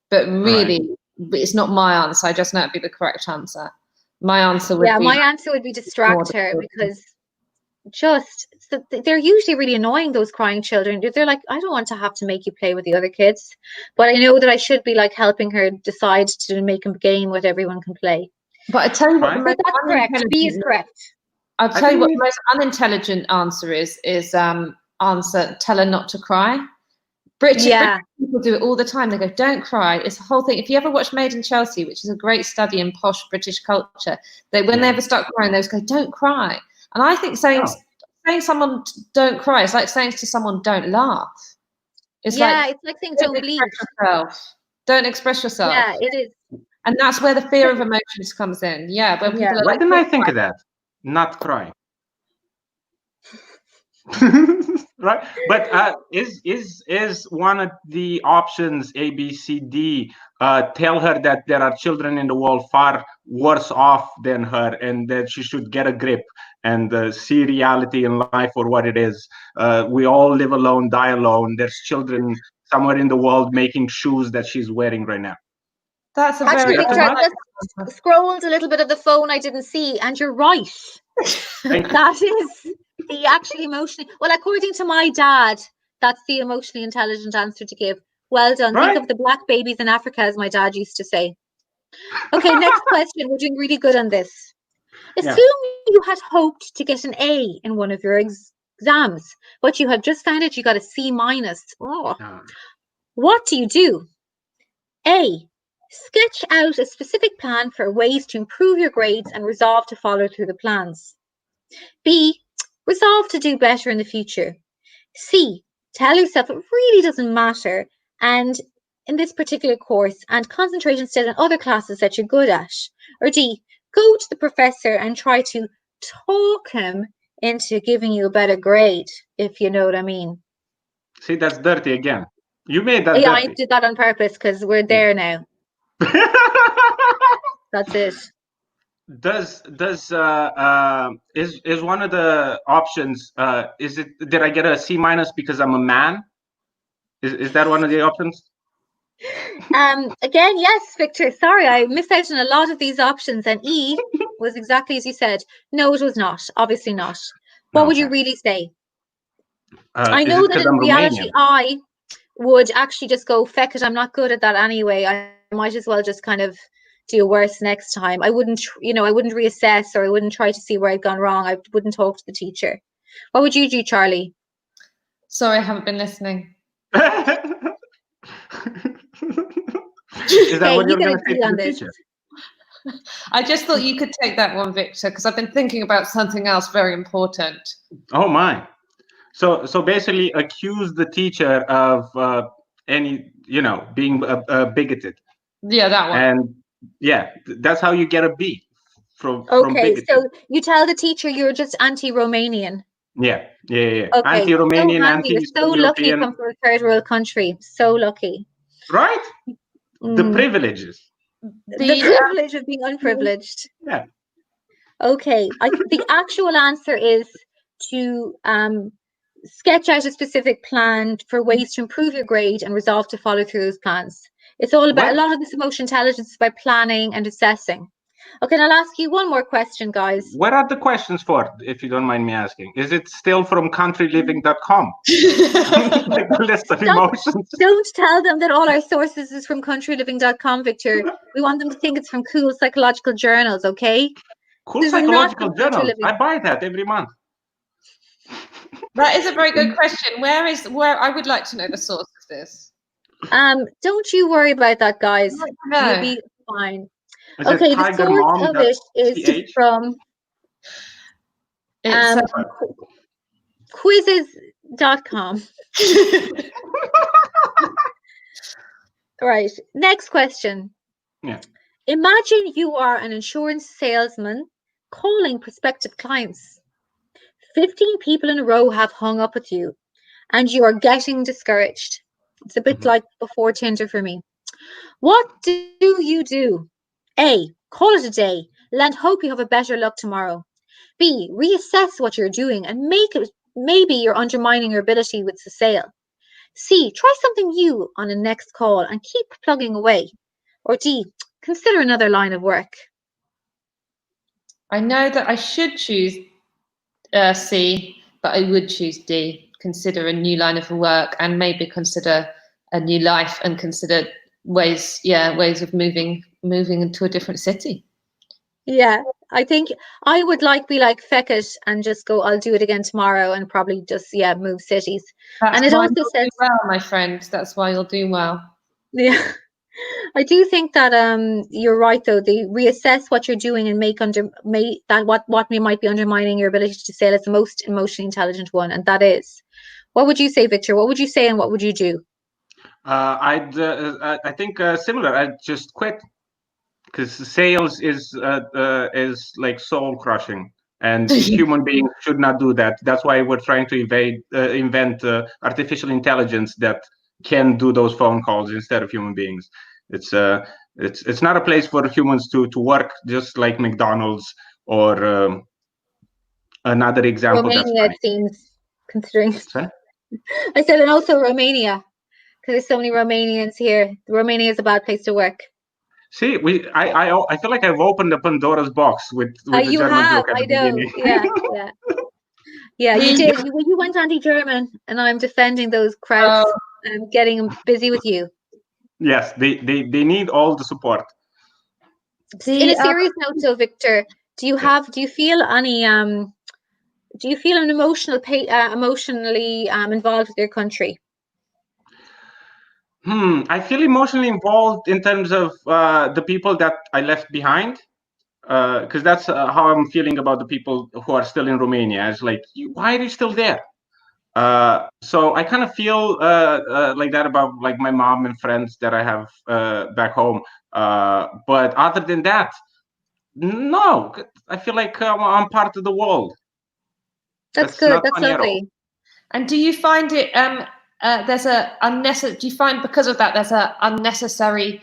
[SPEAKER 1] But really, it's not my answer. I just know it'd be the correct answer. My answer would be...
[SPEAKER 2] my answer would be distract her because they're usually really annoying, those crying children. They're like, I don't want to have to make you play with the other kids, but I know that I should be like helping her decide to make a game where everyone can play.
[SPEAKER 1] But I tell you what,
[SPEAKER 2] but that's correct. B is correct.
[SPEAKER 1] I'll tell you what the most unintelligent answer is answer, tell her not to cry. British people do it all the time. They go, don't cry. It's the whole thing. If you ever watch Aideen Charley, which is a great study in posh British culture, they ever start crying, they just go, don't cry. And I think saying someone don't cry, it's like saying to someone, don't laugh.
[SPEAKER 2] It's like saying don't bleed.
[SPEAKER 1] Don't express yourself.
[SPEAKER 2] Yeah, it is.
[SPEAKER 1] And that's where the fear of emotions comes in. Yeah. When people are
[SPEAKER 3] Why didn't I think of that? Not cry. Right, but is one of the options A, B, C, D? Tell her that there are children in the world far worse off than her, and that she should get a grip and see reality in life for what it is. We all live alone, die alone. There's children somewhere in the world making shoes that she's wearing right now.
[SPEAKER 1] That's
[SPEAKER 2] I scrolled a little bit of the phone I didn't see, and you're right. That is the actually emotionally, well, according to my dad, that's the emotionally intelligent answer to give. Well done. Right? Think of the black babies in Africa, as my dad used to say. Okay, next question. We're doing really good on this. Assume you had hoped to get an A in one of your exams, but you have just found out you got a C-. What do? A, sketch out a specific plan for ways to improve your grades and resolve to follow through the plans. B, resolve to do better in the future. C, tell yourself it really doesn't matter and in this particular course and concentrate instead on other classes that you're good at. Or D, go to the professor and try to talk him into giving you a better grade, if you know what I mean.
[SPEAKER 3] See, that's dirty again. You made that
[SPEAKER 2] dirty.
[SPEAKER 3] I
[SPEAKER 2] did that on purpose because we're there now. That's it.
[SPEAKER 3] Is one of the options did I get a C- because I'm a man? Is that one of the options?
[SPEAKER 2] Again, yes, Victor. Sorry, I missed out on a lot of these options, and E was exactly as you said. No, it was not. Obviously not. What would you really say? I know that in reality, I would actually just go, feck it, I'm not good at that anyway. I might as well just kind of do worse next time. I wouldn't, I wouldn't reassess, or I wouldn't try to see where I'd gone wrong. I wouldn't talk to the teacher. What would you do, Charlie?
[SPEAKER 1] Sorry, I haven't been listening.
[SPEAKER 3] Is that what you're going to say to the teacher?
[SPEAKER 1] I just thought you could take that one, Victor, because I've been thinking about something else very important.
[SPEAKER 3] Oh my! So basically, accuse the teacher of being bigoted.
[SPEAKER 1] Yeah, that one.
[SPEAKER 3] And that's how you get a B. From bigoted.
[SPEAKER 2] So you tell the teacher you're just anti-Romanian.
[SPEAKER 3] Yeah.
[SPEAKER 2] Okay.
[SPEAKER 3] Anti-Romanian,
[SPEAKER 2] so lucky you come from a third world country. So lucky.
[SPEAKER 3] Right? The privileges.
[SPEAKER 2] The privilege of being unprivileged.
[SPEAKER 3] Yeah.
[SPEAKER 2] Okay. The actual answer is to sketch out a specific plan for ways to improve your grade and resolve to follow through those plans. It's all about, a lot of this emotional intelligence is about planning and assessing. Okay, and I'll ask you one more question, guys.
[SPEAKER 3] What are the questions for, if you don't mind me asking? Is it still from countryliving.com? Like the list of emotions?
[SPEAKER 2] Don't tell them that all our sources is from countryliving.com, Victor. We want them to think it's from cool psychological journals, okay?
[SPEAKER 3] Cool
[SPEAKER 2] This is not
[SPEAKER 3] psychological
[SPEAKER 2] from Country
[SPEAKER 3] journals.
[SPEAKER 2] Living.
[SPEAKER 3] I buy that every month.
[SPEAKER 1] That is a very good question. Where I would like to know the source of this.
[SPEAKER 2] Don't you worry about that, guys.
[SPEAKER 1] No.
[SPEAKER 2] You'll be fine.
[SPEAKER 3] Is
[SPEAKER 2] Okay,
[SPEAKER 3] it
[SPEAKER 2] the source of it is
[SPEAKER 3] TH?
[SPEAKER 2] from
[SPEAKER 1] It's
[SPEAKER 2] quizzes.com. Right. Next question.
[SPEAKER 3] Yeah.
[SPEAKER 2] Imagine you are an insurance salesman calling prospective clients. 15 people in a row have hung up with you and you are getting discouraged. It's a bit like before Tinder for me. What do you do? A, call it a day. Lend hope you have a better luck tomorrow. B, reassess what you're doing and maybe you're undermining your ability with the sale. C, try something new on a next call and keep plugging away. Or D, consider another line of work.
[SPEAKER 1] I know that I should choose C, but I would choose D. Consider a new line of work and maybe consider a new life and consider ways of moving into a different city.
[SPEAKER 2] Yeah, I think I would be like Feckett and just go, I'll do it again tomorrow and probably just, move cities.
[SPEAKER 1] That's
[SPEAKER 2] and it
[SPEAKER 1] why
[SPEAKER 2] also
[SPEAKER 1] you'll
[SPEAKER 2] says,
[SPEAKER 1] do well, my friend. That's why you'll do well.
[SPEAKER 2] Yeah. I do think that you're right though. They reassess what you're doing and what might be undermining your ability to sell is the most emotionally intelligent one, and that is. What would you say, Victor? What would you say and what would you do?
[SPEAKER 3] I think similar. I'd just quit because sales is like soul crushing, and human beings should not do that. That's why we're trying to invent artificial intelligence that can do those phone calls instead of human beings. It's not a place for humans to work, just like McDonald's or another example.
[SPEAKER 2] Romania, it seems, considering.
[SPEAKER 3] Sorry?
[SPEAKER 2] I said, and also Romania, because there's so many Romanians here. Romania is a bad place to work.
[SPEAKER 3] See, I feel like I've opened a Pandora's box with the
[SPEAKER 2] you
[SPEAKER 3] German
[SPEAKER 2] have,
[SPEAKER 3] joke at the beginning.
[SPEAKER 2] Yeah, you did. You went anti-German, and I'm defending those crowds and getting them busy with you.
[SPEAKER 3] Yes, they need all the support.
[SPEAKER 2] In a serious note, though, Victor, do you feel any do you feel an emotionally involved with your country?
[SPEAKER 3] I feel emotionally involved in terms of the people that I left behind, because that's how I'm feeling about the people who are still in Romania. It's like, why are you still there? So I kind of feel like that about like my mom and friends that I have back home. But other than that, no, I feel like I'm part of the world.
[SPEAKER 2] That's good. That's lovely.
[SPEAKER 1] And do you find it there's a unnecessary? Do you find because of that there's a unnecessary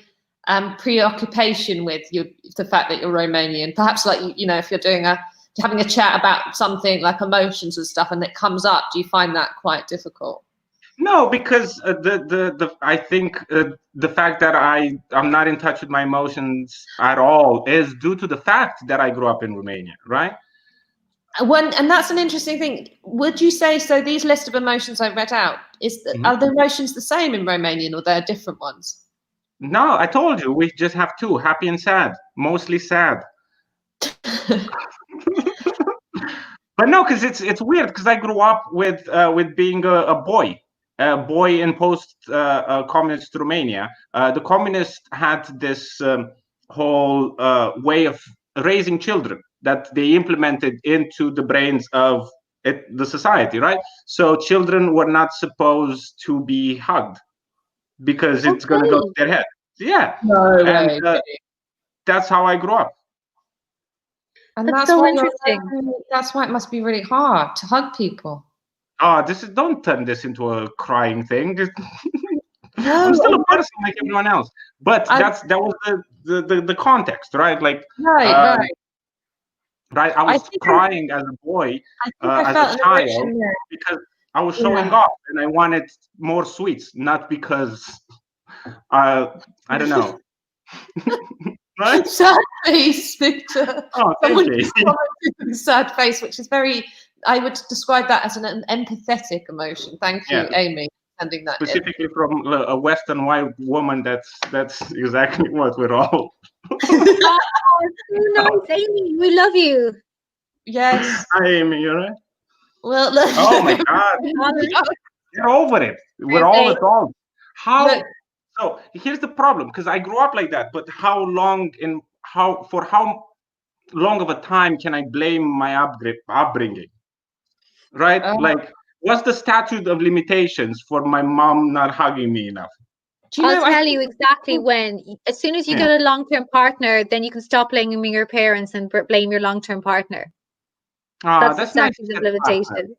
[SPEAKER 1] preoccupation with the fact that you're Romanian? Perhaps like if you're having a chat about something like emotions and stuff, and it comes up, do you find that quite difficult?
[SPEAKER 3] No, because I think the fact that I'm not in touch with my emotions at all is due to the fact that I grew up in Romania, right?
[SPEAKER 1] And that's an interesting thing. Would you say so? These list of emotions I've read out are the emotions the same in Romanian, or they're different ones?
[SPEAKER 3] No, I told you we just have two: happy and sad. Mostly sad. But no, because it's weird because I grew up with being a boy in post-communist Romania. The communists had this whole way of raising children that they implemented into the brains of the society, right? So children were not supposed to be hugged because it's going to go to their head. Yeah.
[SPEAKER 1] No way.
[SPEAKER 3] And that's how I grew up.
[SPEAKER 1] And
[SPEAKER 2] that's so interesting.
[SPEAKER 1] That's why it must be really hard to hug people.
[SPEAKER 3] Oh, don't turn this into a crying thing. I'm still a person like everyone else. But that was the context, right? Like
[SPEAKER 1] right.
[SPEAKER 3] I was crying as a boy, as a child, because I was showing off, and I wanted more sweets, not because I don't know. Right?
[SPEAKER 1] Sad face, Victor.
[SPEAKER 3] Oh, thank you.
[SPEAKER 1] Sad face, which is very, I would describe that as an empathetic emotion. Thank you,
[SPEAKER 3] Yeah.
[SPEAKER 1] Amy, sending that in.
[SPEAKER 3] Specifically from a Western white woman, that's exactly what we're all.
[SPEAKER 2] Oh, nice, Amy. We love you.
[SPEAKER 1] Yes.
[SPEAKER 3] Hi, Amy, you right?
[SPEAKER 1] Well, look.
[SPEAKER 3] Oh my God. Get over it. We're all adults. How?
[SPEAKER 1] Look.
[SPEAKER 3] So here's the problem, because I grew up like that. But how long for how long of a time can I blame my upbringing? Right? Like, what's the statute of limitations for my mom not hugging me enough?
[SPEAKER 2] I'll tell you exactly when. As soon as you get a long-term partner, then you can stop blaming your parents and blame your long-term partner. That's the statute of limitations.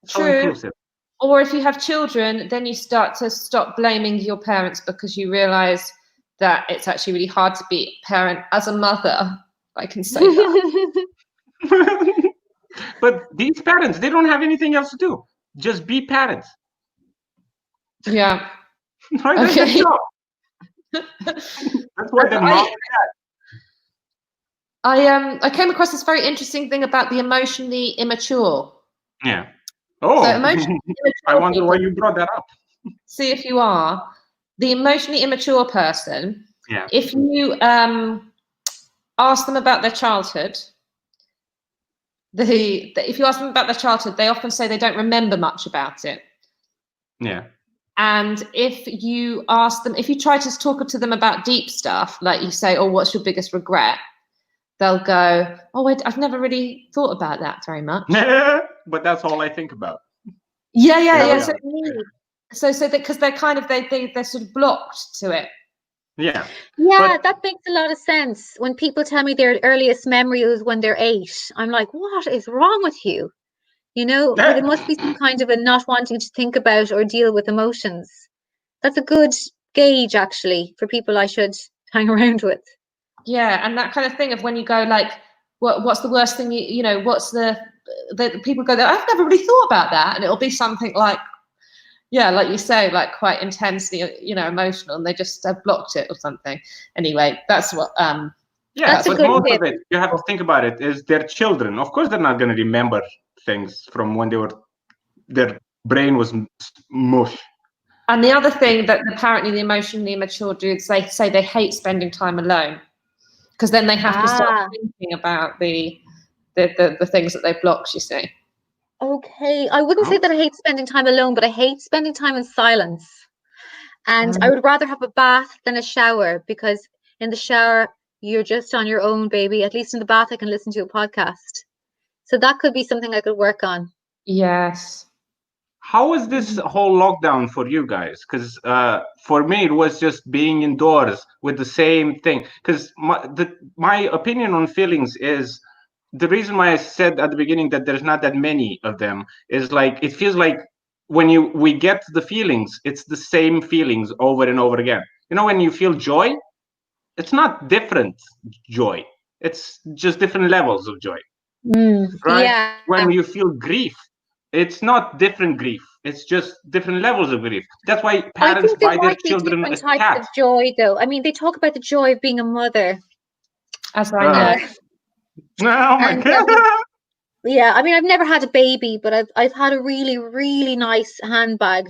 [SPEAKER 3] So inclusive.
[SPEAKER 1] Or if you have children, then you start to stop blaming your parents because you realize that it's actually really hard to be a parent as a mother. I can say that.
[SPEAKER 3] But these parents, they don't have anything else to do. Just be parents.
[SPEAKER 1] Yeah.
[SPEAKER 3] Right?
[SPEAKER 1] Okay.
[SPEAKER 3] That's why they're not
[SPEAKER 1] I came across this very interesting thing about the emotionally immature.
[SPEAKER 3] Yeah. Oh,
[SPEAKER 1] so emotionally
[SPEAKER 3] I wonder why you brought that up.
[SPEAKER 1] See if you are the emotionally immature person.
[SPEAKER 3] Yeah.
[SPEAKER 1] If you ask them about their childhood, if you ask them about their childhood, they often say they don't remember much about it.
[SPEAKER 3] Yeah.
[SPEAKER 1] And if you ask them, if you try to talk to them about deep stuff, like you say, "Oh, what's your biggest regret?" They'll go, "Oh, I've never really thought about that very much."
[SPEAKER 3] But that's all I think about.
[SPEAKER 1] Yeah. So because they're kind of they're sort of blocked to it.
[SPEAKER 3] Yeah.
[SPEAKER 2] Yeah, that makes a lot of sense. When people tell me their earliest memory was when they're 8, I'm like, what is wrong with you? You know, there must be some kind of a not wanting to think about or deal with emotions. That's a good gauge, actually, for people I should hang around with.
[SPEAKER 1] Yeah, and that kind of thing of when you go like, what's the worst thing you know? What's the people go, I've never really thought about that, and it'll be something like, yeah, like you say, like quite intensely, emotional, and they just have blocked it or something. Anyway, that's what.
[SPEAKER 3] Yeah,
[SPEAKER 2] that's
[SPEAKER 3] but most of it, you have to think about it, is their children. Of course, they're not going to remember things from when their brain was mush.
[SPEAKER 1] And the other thing that apparently the emotionally immature dudes, they say they hate spending time alone, because then they have to start thinking about the things that they've blocked, you see.
[SPEAKER 2] Okay, I wouldn't say that I hate spending time alone, but I hate spending time in silence. And I would rather have a bath than a shower, because in the shower, you're just on your own, baby. At least in the bath, I can listen to a podcast. So that could be something I could work on.
[SPEAKER 1] Yes.
[SPEAKER 3] How was this whole lockdown for you guys? Because for me, it was just being indoors with the same thing. Because my opinion on feelings is, the reason why I said at the beginning that there's not that many of them is like, it feels like when we get the feelings, it's the same feelings over and over again. You know, when you feel joy, it's not different joy. It's just different levels of joy. Right?
[SPEAKER 2] Yeah.
[SPEAKER 3] When you feel grief, it's not different grief. It's just different levels of grief. That's why parents buy their children
[SPEAKER 2] different types of joy, though. I mean, they talk about the joy of being a mother.
[SPEAKER 1] As I know.
[SPEAKER 3] Oh my God.
[SPEAKER 2] Yeah, I mean, I've never had a baby, but I've had a really, really nice handbag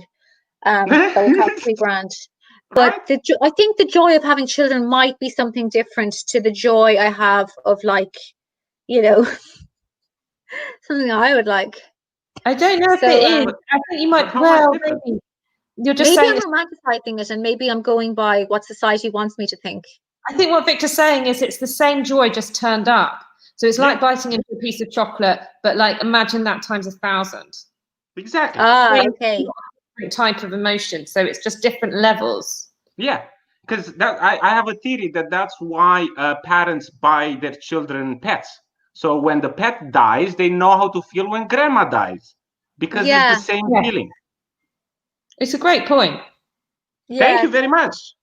[SPEAKER 2] that would cost $3,000. But I think the joy of having children might be something different to the joy I have of, like, something I would like.
[SPEAKER 1] I don't know if it is. I think you might. Well, maybe you're just
[SPEAKER 2] maybe
[SPEAKER 1] saying.
[SPEAKER 2] I'm romanticizing it, and maybe I'm going by what society wants me to think.
[SPEAKER 1] I think what Victor's saying is it's the same joy just turned up. So it's like biting into a piece of chocolate, but like imagine that times 1,000.
[SPEAKER 3] Exactly.
[SPEAKER 2] Okay.
[SPEAKER 1] Different type of emotion. So it's just different levels.
[SPEAKER 3] Yeah, because I have a theory that's why parents buy their children pets. So when the pet dies, they know how to feel when grandma dies, because it's the same feeling.
[SPEAKER 1] It's a great point.
[SPEAKER 2] Yeah.
[SPEAKER 3] Thank you very much.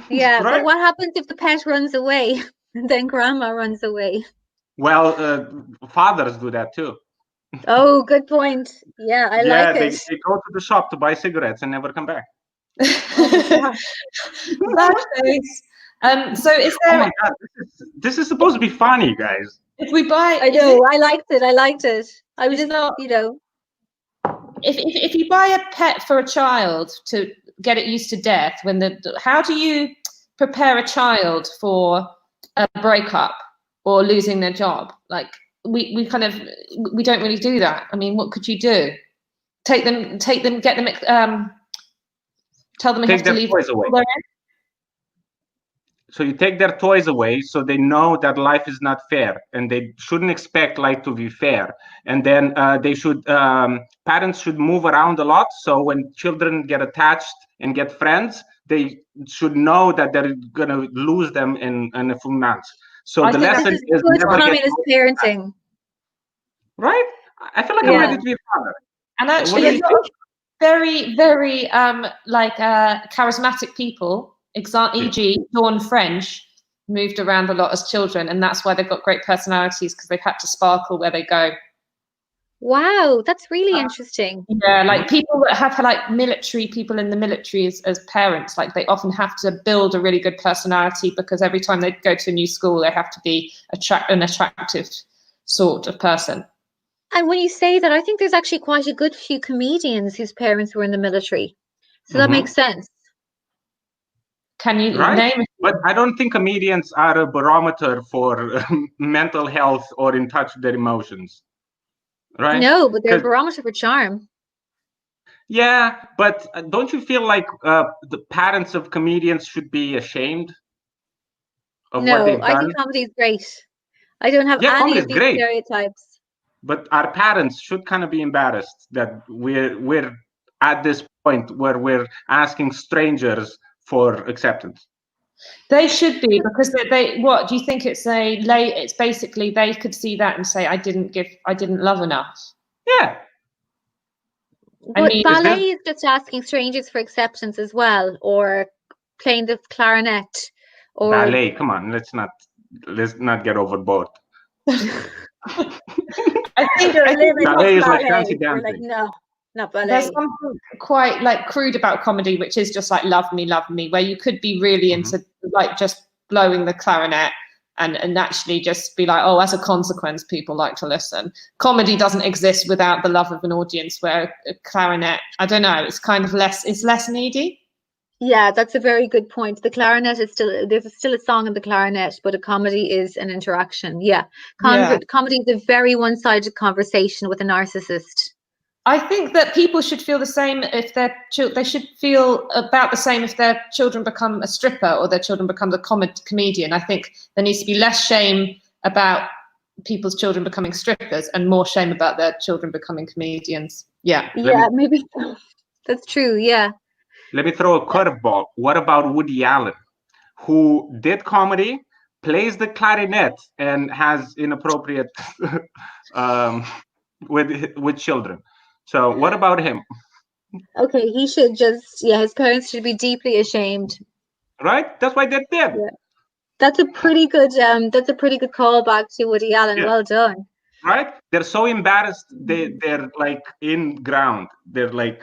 [SPEAKER 2] Yeah, right? But what happens if the pet runs away and then grandma runs away?
[SPEAKER 3] Well, fathers do that too.
[SPEAKER 2] Oh, good point. Yeah, I like
[SPEAKER 3] they
[SPEAKER 2] it.
[SPEAKER 3] go to the shop to buy cigarettes and never come back.
[SPEAKER 2] Oh my God.
[SPEAKER 1] Bad face. So is
[SPEAKER 3] Oh
[SPEAKER 1] there,
[SPEAKER 3] my God, this is supposed to be funny, guys.
[SPEAKER 1] if we buy,
[SPEAKER 2] I
[SPEAKER 1] is
[SPEAKER 2] know. I liked it. I liked it. I was
[SPEAKER 1] It's
[SPEAKER 2] just,
[SPEAKER 1] not-
[SPEAKER 2] you know,
[SPEAKER 1] if you buy a pet for a child to get it used to death, how do you prepare a child for a breakup or losing their job? Like we don't really do that. I mean, what could you do? Take them, get them, tell them they
[SPEAKER 3] Take
[SPEAKER 1] have to
[SPEAKER 3] their
[SPEAKER 1] leave.
[SPEAKER 3] toys away. So you take their toys away so they know that life is not fair and they shouldn't expect life to be fair. And then parents should move around a lot. So when children get attached and get friends, they should know that they're going to lose them in a few months. So
[SPEAKER 1] I
[SPEAKER 3] the
[SPEAKER 1] think
[SPEAKER 3] lesson
[SPEAKER 2] this is
[SPEAKER 3] is
[SPEAKER 2] good
[SPEAKER 3] never get
[SPEAKER 2] communist parenting.
[SPEAKER 3] right. I feel like I'm
[SPEAKER 2] Yeah.
[SPEAKER 3] ready to be a father.
[SPEAKER 1] And
[SPEAKER 3] What
[SPEAKER 1] actually,
[SPEAKER 3] do
[SPEAKER 1] a
[SPEAKER 3] you
[SPEAKER 1] lot
[SPEAKER 3] think?
[SPEAKER 1] of very, very charismatic people, e.g., Dawn French, moved around a lot as children, and that's why they've got great personalities because they've had to sparkle where they go.
[SPEAKER 2] Wow, that's really interesting.
[SPEAKER 1] Yeah, like people that have like military people in the military as parents, like they often have to build a really good personality because every time they go to a new school, they have to be an attractive sort of person.
[SPEAKER 2] And when you say that, I think there's actually quite a good few comedians whose parents were in the military. So that makes sense.
[SPEAKER 1] Can you
[SPEAKER 3] Right?
[SPEAKER 1] name?
[SPEAKER 3] But I don't think comedians are a barometer for mental health or in touch with their emotions. Right?
[SPEAKER 2] No, but they're a barometer for charm.
[SPEAKER 3] Yeah, but don't you feel like the parents of comedians should be ashamed of what they've
[SPEAKER 2] No, I
[SPEAKER 3] done?
[SPEAKER 2] think comedy is great. I don't have
[SPEAKER 3] Yeah,
[SPEAKER 2] any
[SPEAKER 3] comedy
[SPEAKER 2] of
[SPEAKER 3] is
[SPEAKER 2] these
[SPEAKER 3] great.
[SPEAKER 2] stereotypes.
[SPEAKER 3] But our parents should kind of be embarrassed that we're at this point where we're asking strangers for acceptance.
[SPEAKER 1] They should be, because they what do you think it's basically they could see that and say I didn't love enough.
[SPEAKER 3] Yeah.
[SPEAKER 2] But
[SPEAKER 1] mean,
[SPEAKER 2] ballet is just asking strangers for acceptance as well, or playing the clarinet, or
[SPEAKER 3] Ballet, come on, let's not get overboard.
[SPEAKER 1] I think
[SPEAKER 3] ballet is like
[SPEAKER 2] ballet.
[SPEAKER 3] fancy
[SPEAKER 2] We're like,
[SPEAKER 3] dancing.
[SPEAKER 2] no, not ballet.
[SPEAKER 1] there's something quite like crude about comedy, which is just like love me, where you could be really into like just blowing the clarinet and actually just be like, oh, as a consequence, people like to listen. Comedy doesn't exist without the love of an audience, where a clarinet, I don't know, it's less needy.
[SPEAKER 2] Yeah, that's a very good point. The clarinet is there's still a song in the clarinet, but a comedy is an interaction. Yeah. Comedy is a very one-sided conversation with a narcissist.
[SPEAKER 1] I think that people should feel the same if they should feel about the same if their children become a stripper or their children become a comedian. I think there needs to be less shame about people's children becoming strippers and more shame about their children becoming comedians. Yeah.
[SPEAKER 2] Yeah, maybe that's true. Yeah.
[SPEAKER 3] Let me throw a curveball. What about Woody Allen, who did comedy, plays the clarinet, and has inappropriate with children? So what about him?
[SPEAKER 2] Okay, he should his parents should be deeply ashamed.
[SPEAKER 3] Right? That's why they're dead.
[SPEAKER 2] Yeah. That's a pretty good callback to Woody Allen.
[SPEAKER 3] Yeah.
[SPEAKER 2] Well done.
[SPEAKER 3] Right? They're so embarrassed, they're like in ground. They're like,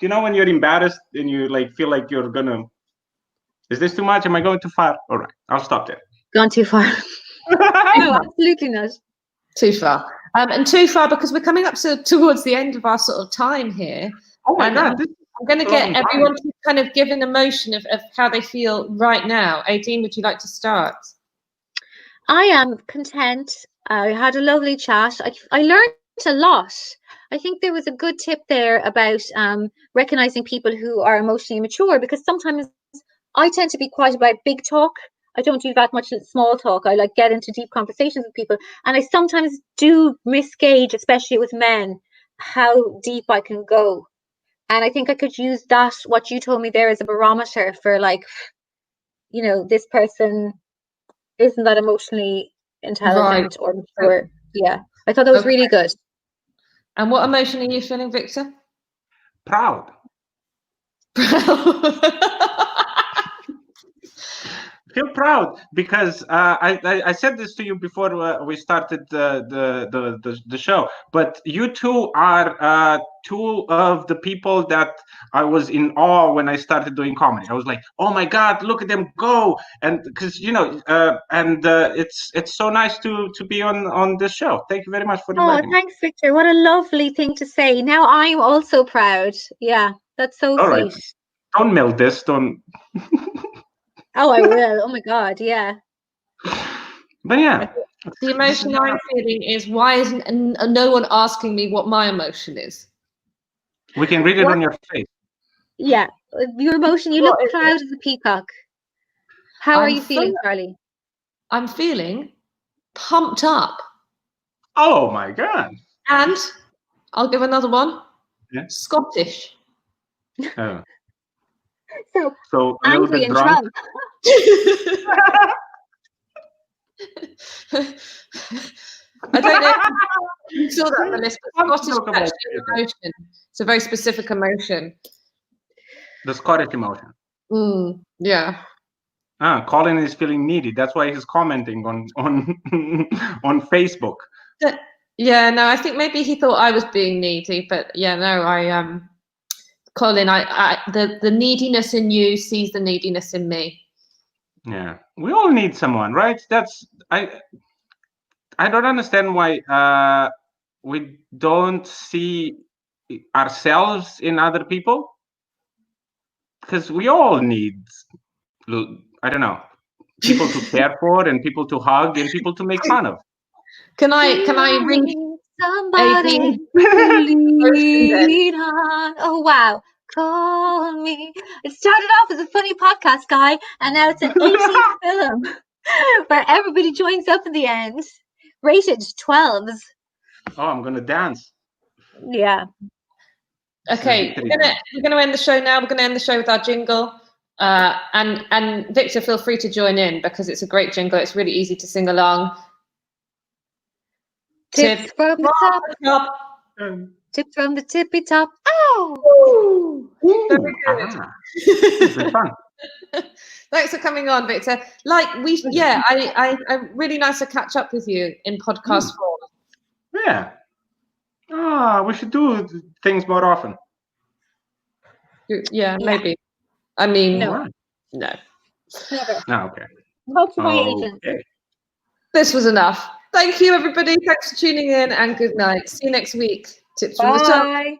[SPEAKER 3] you know, when you're embarrassed and you like feel like you're gonna, is this too much? Am I going too far? All right, I'll stop there.
[SPEAKER 2] Gone too far. No, absolutely not.
[SPEAKER 1] Too far. And too far because we're coming up towards the end of our sort of time here.
[SPEAKER 3] Oh my God.
[SPEAKER 1] I'm going to get everyone to kind of give an emotion of how they feel right now. Aideen, would you like to start?
[SPEAKER 2] I am content. I had a lovely chat. I learned a lot. I think there was a good tip there about recognizing people who are emotionally immature, because sometimes I tend to be quite about big talk. I don't do that much small talk. I like get into deep conversations with people, and I sometimes do misgauge, especially with men, how deep I can go. And I think I could use that, what you told me there, as a barometer for like, you know, this person isn't that emotionally intelligent or mature. Yeah, I thought that was really good.
[SPEAKER 1] And what emotion are you feeling, Victor?
[SPEAKER 3] Proud. feel proud because I said this to you before we started the show, but you two are two of the people that I was in awe when I started doing comedy. I was like, oh my God, look at them go. And because, it's so nice to be on this show. Thank you very much for inviting me.
[SPEAKER 2] Thanks, Victor. What a lovely thing to say. Now I'm also proud. Yeah, that's so
[SPEAKER 3] All
[SPEAKER 2] sweet.
[SPEAKER 3] right. Don't melt this. Don't.
[SPEAKER 2] Oh, I will. Oh my God, yeah.
[SPEAKER 3] But yeah.
[SPEAKER 1] The emotion I'm feeling is, why isn't no one asking me what my emotion is?
[SPEAKER 3] We can read it on your face.
[SPEAKER 2] Yeah, your emotion. You
[SPEAKER 1] What
[SPEAKER 2] look
[SPEAKER 1] is
[SPEAKER 2] proud as a peacock. How are
[SPEAKER 1] I'm
[SPEAKER 2] you feeling,
[SPEAKER 1] full-
[SPEAKER 2] Charlie?
[SPEAKER 1] I'm feeling pumped up.
[SPEAKER 3] Oh my God.
[SPEAKER 1] And I'll give another one.
[SPEAKER 3] Yeah.
[SPEAKER 1] Scottish.
[SPEAKER 3] Oh.
[SPEAKER 2] So
[SPEAKER 3] A little
[SPEAKER 2] angry
[SPEAKER 3] bit
[SPEAKER 2] and
[SPEAKER 3] drunk.
[SPEAKER 2] drunk.
[SPEAKER 1] I don't know if you saw that on the list, but
[SPEAKER 3] Let's
[SPEAKER 1] Scottish
[SPEAKER 3] talk
[SPEAKER 1] is
[SPEAKER 3] about
[SPEAKER 1] actually an
[SPEAKER 3] it.
[SPEAKER 1] emotion. It's a very specific emotion.
[SPEAKER 3] The Scottish emotion.
[SPEAKER 1] Yeah.
[SPEAKER 3] Colin is feeling needy. That's why he's commenting on on Facebook.
[SPEAKER 1] Yeah, no, I think maybe he thought I was being needy, but yeah, no, Colin, the neediness in you sees the neediness in me.
[SPEAKER 3] Yeah, we all need someone, right? I don't understand why we don't see ourselves in other people, because we all need, I don't know, people to care for and people to hug and people to make fun of.
[SPEAKER 1] Can I read
[SPEAKER 2] somebody
[SPEAKER 1] Aideen?
[SPEAKER 2] to lean on? Oh wow. Call me. It started off as a funny podcast, guy, and now it's an 18 film where everybody joins up in the end. Rated 12s.
[SPEAKER 3] Oh, I'm gonna dance.
[SPEAKER 2] Yeah.
[SPEAKER 1] Okay, we're gonna end the show now. We're gonna end the show with our jingle. And Victor, feel free to join in because it's a great jingle. It's really easy to sing along.
[SPEAKER 2] Tips from the top. Tips from the tippy top. Oh!
[SPEAKER 1] Very good.
[SPEAKER 3] It's been fun.
[SPEAKER 1] Thanks for coming on, Victor. I really nice to catch up with you in podcast form.
[SPEAKER 3] Yeah. We should do things more often.
[SPEAKER 1] Yeah, maybe. I mean,
[SPEAKER 2] No.
[SPEAKER 1] No.
[SPEAKER 2] Never.
[SPEAKER 3] No, okay.
[SPEAKER 2] Talk to my agent.
[SPEAKER 1] This was enough. Thank you, everybody. Thanks for tuning in and good night. See you next week. Tips from the top.
[SPEAKER 2] Bye.